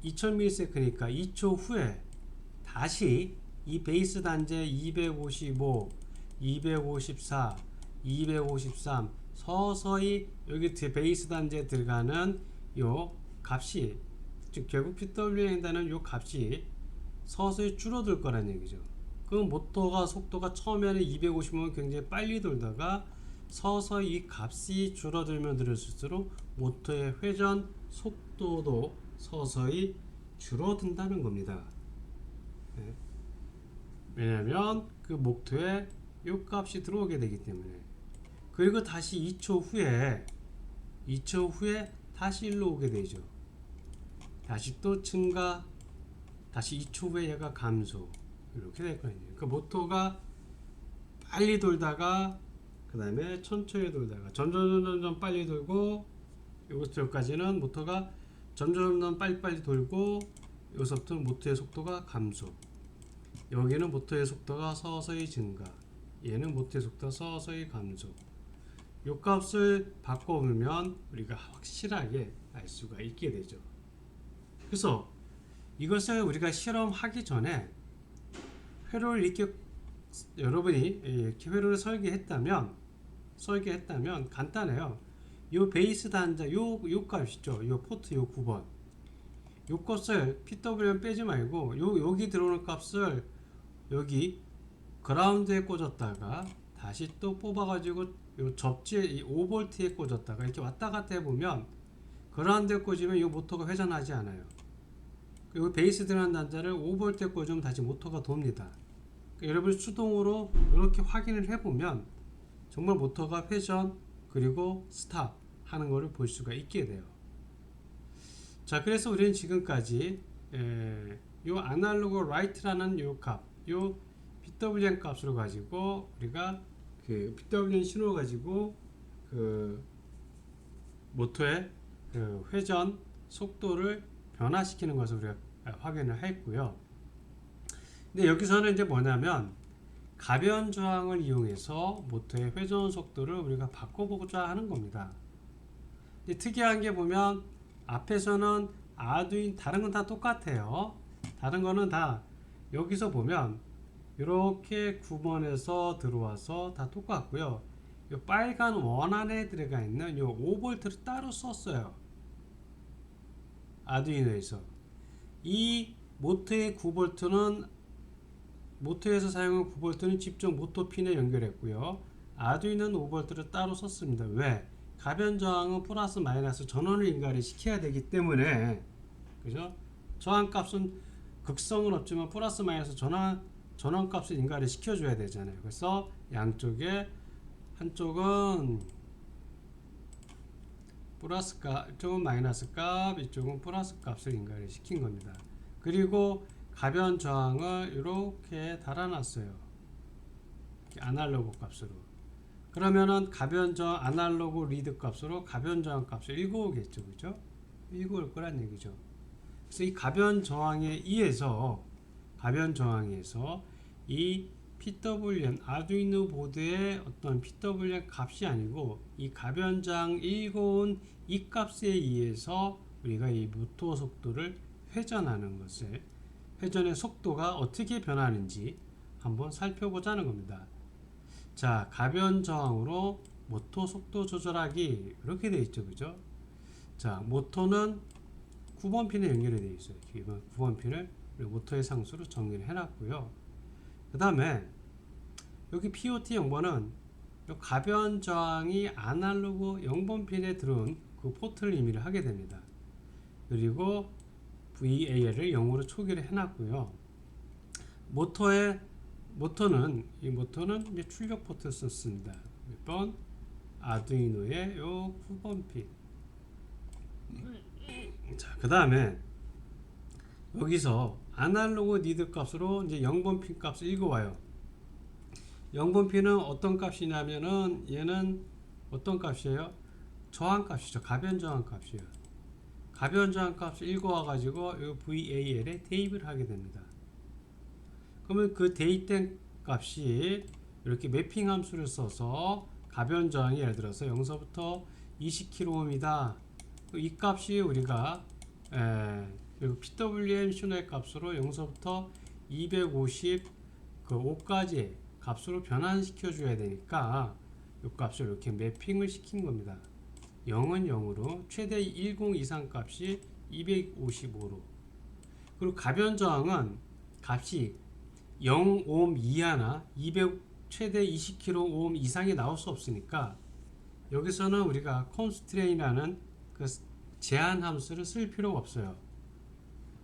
2000ms니까 2초 후에 다시 이 베이스 단제 255, 254, 253 서서히 여기 베이스 단지에 들어가는 요 값이 즉 결국 PWM에 해당하는 요 값이 서서히 줄어들 거란 얘기죠. 그럼 모터가 속도가 처음에는 250면 굉장히 빨리 돌다가 서서히 이 값이 줄어들면 들을수록 모터의 회전 속도도 서서히 줄어든다는 겁니다. 네. 왜냐하면 그 모터에 요 값이 들어오게 되기 때문에. 그리고 다시 2초 후에 다시 일로 오게 되죠. 다시 또 증가, 다시 2초 후에 얘가 감소 이렇게 될 거예요. 그 모터가 빨리 돌다가 그 다음에 천천히 돌다가 점점 빨리 돌고 여기서까지는 모터가 점점 빨리 돌고 여기서부터 모터의 속도가 감소, 여기는 모터의 속도가 서서히 증가, 얘는 모터의 속도가 서서히 감소. 요 값을 바꿔보면 우리가 확실하게 알 수가 있게 되죠. 그래서 이것을 우리가 실험하기 전에 회로를 이렇게 여러분이 이렇게 회로를 설계했다면 간단해요. 요 베이스 단자 요 값이죠. 요 포트 요 9번 요 값을 PWM 빼지 말고 여기 들어오는 값을 여기 그라운드에 꽂았다가 다시 또 뽑아가지고 요 접지에 이 5V에 꽂았다가 이렇게 왔다 갔다 해보면 그라운드에 꽂으면 이 모터가 회전하지 않아요. 그리고 베이스 들어간 단자를 5V에 꽂으면 다시 모터가 돕니다. 그러니까 여러분 수동으로 이렇게 확인을 해보면 정말 모터가 회전 그리고 스탑 하는 것을 볼 수가 있게 돼요. 자, 그래서 우리는 지금까지 요 아날로그 라이트라는 요 값, 요 PWM 값으로 가지고 우리가 그 PWM 신호 가지고 그 모터의 그 회전 속도를 변화시키는 것을 우리가 확인을 했고요. 근데 여기서는 이제 뭐냐면 가변 저항을 이용해서 모터의 회전 속도를 우리가 바꿔보고자 하는 겁니다. 근데 특이한 게 보면 앞에서는 아두인 다른 건 다 똑같아요. 다른 거는 다 여기서 보면 이렇게 9번에서 들어와서 다 똑같고요. 이 빨간 원 안에 들어가 있는 이 5V를 따로 썼어요. 아두이노에서 이 모터의 9V는 모터에서 사용한 9V는 직접 모터 핀에 연결했고요. 아두이노는 5V를 따로 썼습니다. 왜? 가변 저항은 플러스 마이너스 전원을 인가를 시켜야 되기 때문에, 그죠? 저항 값은 극성은 없지만 플러스 마이너스 전원 값을 인가를 시켜줘야 되잖아요. 그래서 양쪽에 한쪽은 플러스 값, 이쪽은 마이너스 값, 이쪽은 플러스 값을 인가를 시킨 겁니다. 그리고 가변 저항을 이렇게 달아놨어요. 아날로그 값으로. 그러면은 가변 저항 아날로그 리드 값으로 가변 저항 값을 읽어오겠죠, 그죠? 읽어올 거란 얘기죠. 그래서 이 가변 저항에 의해서 이 PWM 아두이노 보드의 어떤 PWM 값이 아니고 이 가변 저항 읽어온 이 값에 의해서 우리가 이 모터 속도를 회전하는 것을 회전의 속도가 어떻게 변하는지 한번 살펴보자는 겁니다. 자, 가변 저항으로 모터 속도 조절하기 이렇게 되어 있죠, 그죠? 자, 모터는 9번 핀에 연결이 되어 있어요. 9번 핀을 모터의 상수로 정리를 해놨고요. 그 다음에 여기 POT 0번은 가변 저항이 아날로그 0번 핀에 들어온 그 포트를 의미를 하게 됩니다. 그리고 VAL을 0으로 초기를 해놨고요. 모터는 이제 출력 포트 썼습니다. 몇 번? 아두이노의 요 9번 핀. 자, 그 다음에 여기서 아날로그 니드 값으로 이제 0번 핀 값을 읽어와요. 0번 핀은 어떤 값이냐면은 얘는 어떤 값이에요? 저항 값이죠. 가변 저항 값이에요. 가변 저항 값을 읽어와 가지고 이 VAL에 대입을 하게 됩니다. 그러면 그 대입된 값이 이렇게 매핑 함수를 써서 가변 저항이 예를 들어서 0서부터 20kΩ이다. 이 값이 우리가 PWM 신호의 값으로 0서부터 250 그 5까지 값으로 변환시켜 줘야 되니까 이 값을 이렇게 매핑을 시킨 겁니다. 0은 0으로 최대 10 이상 값이 255로. 그리고 가변 저항은 값이 0옴 이하나 200 최대 20kΩ 이상이 나올 수 없으니까 여기서는 우리가 constraint이라는 그 제한 함수를 쓸 필요가 없어요.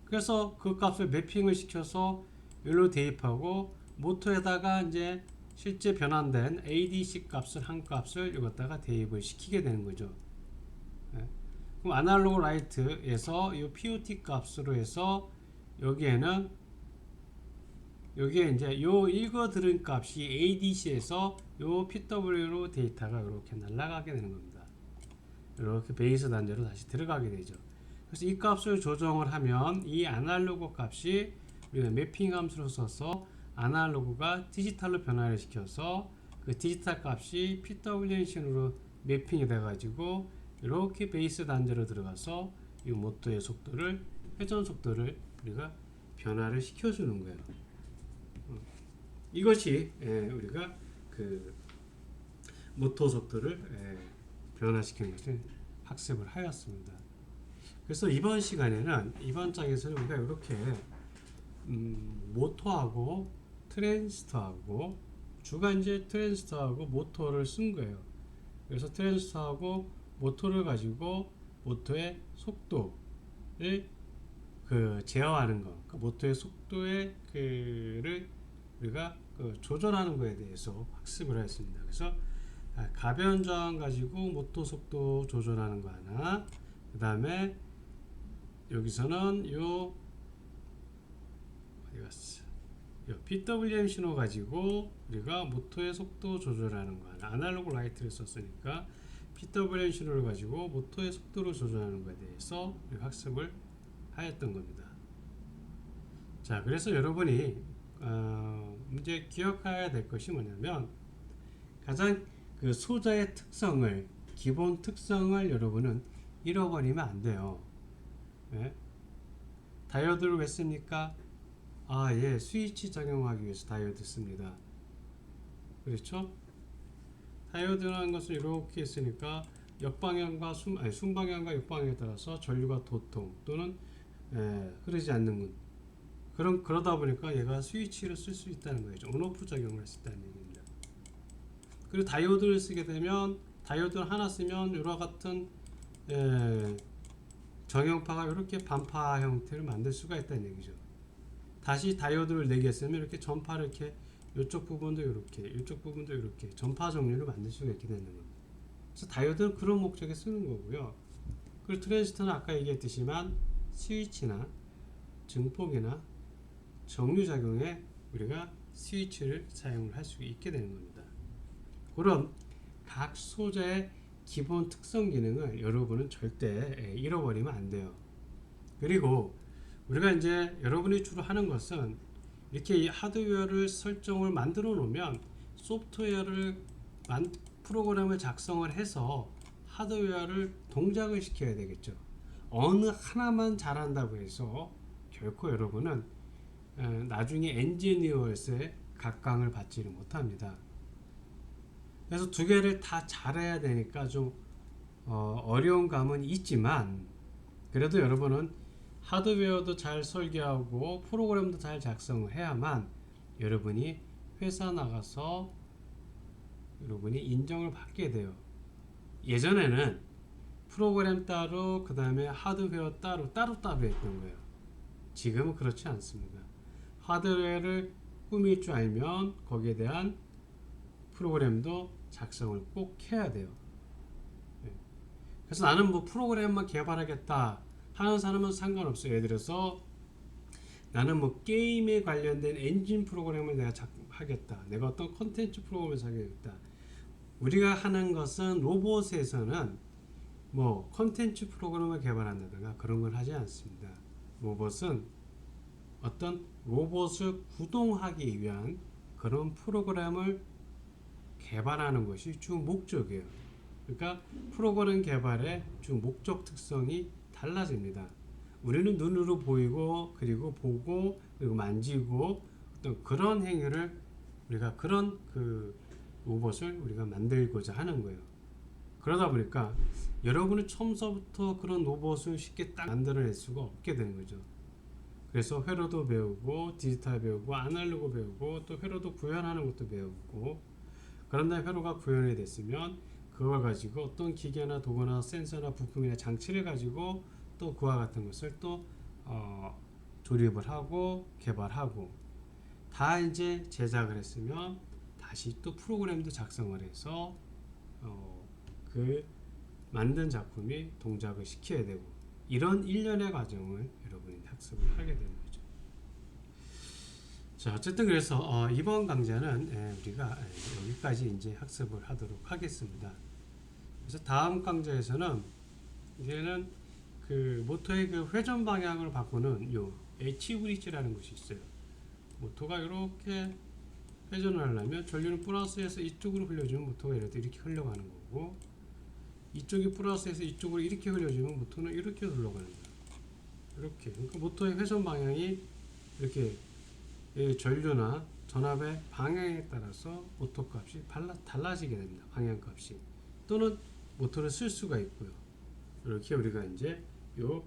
그래서 그 값을 매핑을 시켜서 여기로 대입하고 모터에다가 이제 실제 변환된 ADC 값을 한 값을 이것다가 대입을 시키게 되는 거죠. 그럼 아날로그 라이트에서 이 POT 값으로 해서 여기에 이제 요 읽어 들은 값이 ADC에서 요 PW로 데이터가 이렇게 날아가게 되는 겁니다. 이렇게 베이스 단자로 다시 들어가게 되죠. 그래서 이 값을 조정을 하면 이 아날로그 값이 우리가 매핑 함수로 써서 아날로그가 디지털로 변화를 시켜서 그 디지털 값이 PWM 신호로 매핑이 돼 가지고 이렇게 베이스 단자로 들어가서 이 모터의 속도를 회전 속도를 우리가 변화를 시켜주는 거예요. 이것이 우리가 그 모터 속도를 변화시키는 것을 학습을 하였습니다. 그래서 이번 시간에는 이번 장에서는 우리가 이렇게 모터하고 트랜지스터하고 주가 이제 트랜지스터하고 모터를 쓴 거예요. 그래서 트랜지스터하고 모터를 가지고 모터의 속도를 제어하는 것, 그 모터의 속도의 그를 우리가 조절하는 것에 대해서 학습을 했습니다. 그래서 가변 저항 가지고 모터 속도 조절하는 거 하나, 그 다음에 여기서는 요 어디 갔어? 요 PWM 신호 가지고 우리가 모터의 속도 조절하는 거 하나, 아날로그 라이트를 썼으니까 PWM 신호를 가지고 모터의 속도를 조절하는 것에 대해서 학습을 하였던 겁니다. 자, 그래서 여러분이 이제 기억해야 될 것이 뭐냐면 가장 그 소자의 특성을, 기본 특성을 여러분은 잃어버리면 안 돼요. 네? 다이오드를 왜 씁니까? 예, 스위치 작용하기 위해서 다이오드 씁니다. 그렇죠? 다이오드라는 것을 이렇게 했으니까 역방향과 순방향과 역방향에 따라서 전류가 도통 또는 흐르지 않는 그러다 보니까 얘가 스위치를 쓸 수 있다는 거죠. 온오프 작용을 할 수 있다는 얘기입니다. 그리고 다이오드를 쓰게 되면 다이오드를 하나 쓰면 이와 같은 정형파가 이렇게 반파 형태를 만들 수가 있다는 얘기죠. 다시 다이오드를 4개 쓰면 이렇게 전파를 이렇게 이쪽 부분도 이렇게 이쪽 부분도 이렇게 전파 종류를 만들 수가 있게 되는 겁니다. 그래서 다이오드는 그런 목적에 쓰는 거고요. 그리고 트랜지스터는 아까 얘기했듯이만 스위치나 증폭이나 정류작용에 우리가 스위치를 사용을 할 수 있게 되는 겁니다. 그런 각 소재의 기본 특성 기능을 여러분은 절대 잃어버리면 안 돼요. 그리고 우리가 이제 여러분이 주로 하는 것은 이렇게 이 하드웨어를 설정을 만들어 놓으면 소프트웨어를 프로그램을 작성을 해서 하드웨어를 동작을 시켜야 되겠죠. 어느 하나만 잘한다고 해서 결코 여러분은 나중에 엔지니어로서의 각광을 받지를 못합니다. 그래서 두 개를 다 잘해야 되니까 좀 어려운 감은 있지만 그래도 여러분은 하드웨어도 잘 설계하고 프로그램도 잘 작성을 해야만 여러분이 회사 나가서 여러분이 인정을 받게 돼요. 예전에는 프로그램 따로 그 다음에 하드웨어 따로 했던 거예요. 지금은 그렇지 않습니다. 하드웨어를 꾸밀 줄 알면 거기에 대한 프로그램도 작성을 꼭 해야 돼요. 그래서 나는 뭐 프로그램만 개발하겠다 하는 사람은 상관없어요. 예를 들어서 나는 뭐 게임에 관련된 엔진 프로그램을 내가 하겠다. 내가 어떤 컨텐츠 프로그램을 하겠다. 우리가 하는 것은 로봇에서는 뭐 컨텐츠 프로그램을 개발한다든가 그런 걸 하지 않습니다. 로봇은 어떤 로봇을 구동하기 위한 그런 프로그램을 개발하는 것이 주 목적이에요. 그러니까 프로그램 개발의 주 목적 특성이 달라집니다. 우리는 눈으로 보이고 그리고 보고 그리고 만지고 어떤 그런 행위를 우리가 그런 그 로봇을 우리가 만들고자 하는 거예요. 그러다 보니까 여러분은 처음서부터 그런 로봇을 쉽게 딱 만들어낼 수가 없게 되는 거죠. 그래서 회로도 배우고 디지털 배우고 아날로그 배우고 또 회로도 구현하는 것도 배우고 그런 다음에 회로가 구현이 됐으면 그걸 가지고 어떤 기계나 도구나 센서나 부품이나 장치를 가지고 또 그와 같은 것을 또 조립을 하고 개발하고 다 이제 제작을 했으면 다시 또 프로그램도 작성을 해서 그 만든 작품이 동작을 시켜야 되고 이런 일련의 과정을 여러분이 학습을 하게 되는 거죠. 자, 어쨌든 그래서 이번 강좌는 우리가 여기까지 이제 학습을 하도록 하겠습니다. 그래서 다음 강좌에서는 이제는 그 모터의 그 회전 방향을 바꾸는 요 H 브릿지라는 것이 있어요. 모터가 이렇게 회전을 하려면 전류는 플러스에서 이쪽으로 흘려주면 모터가 이렇게 흘러가는 거고 이쪽이 플러스에서 이쪽으로 이렇게 흘려주면 모터는 이렇게 흘러가는 거예요. 이렇게. 그러니까 모터의 회전 방향이 이렇게 전류나 전압의 방향에 따라서 모터 값이 달라지게 됩니다. 방향 값이. 또는 모터를 쓸 수가 있고요. 이렇게 우리가 이제 요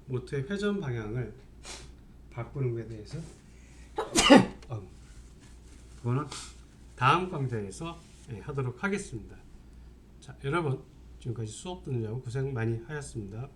모터의 회전 방향을 바꾸는 것에 대해서 그거는 다음 강좌에서 하도록 하겠습니다. 자, 여러분 지금까지 수업 듣느라고 고생 많이 하셨습니다.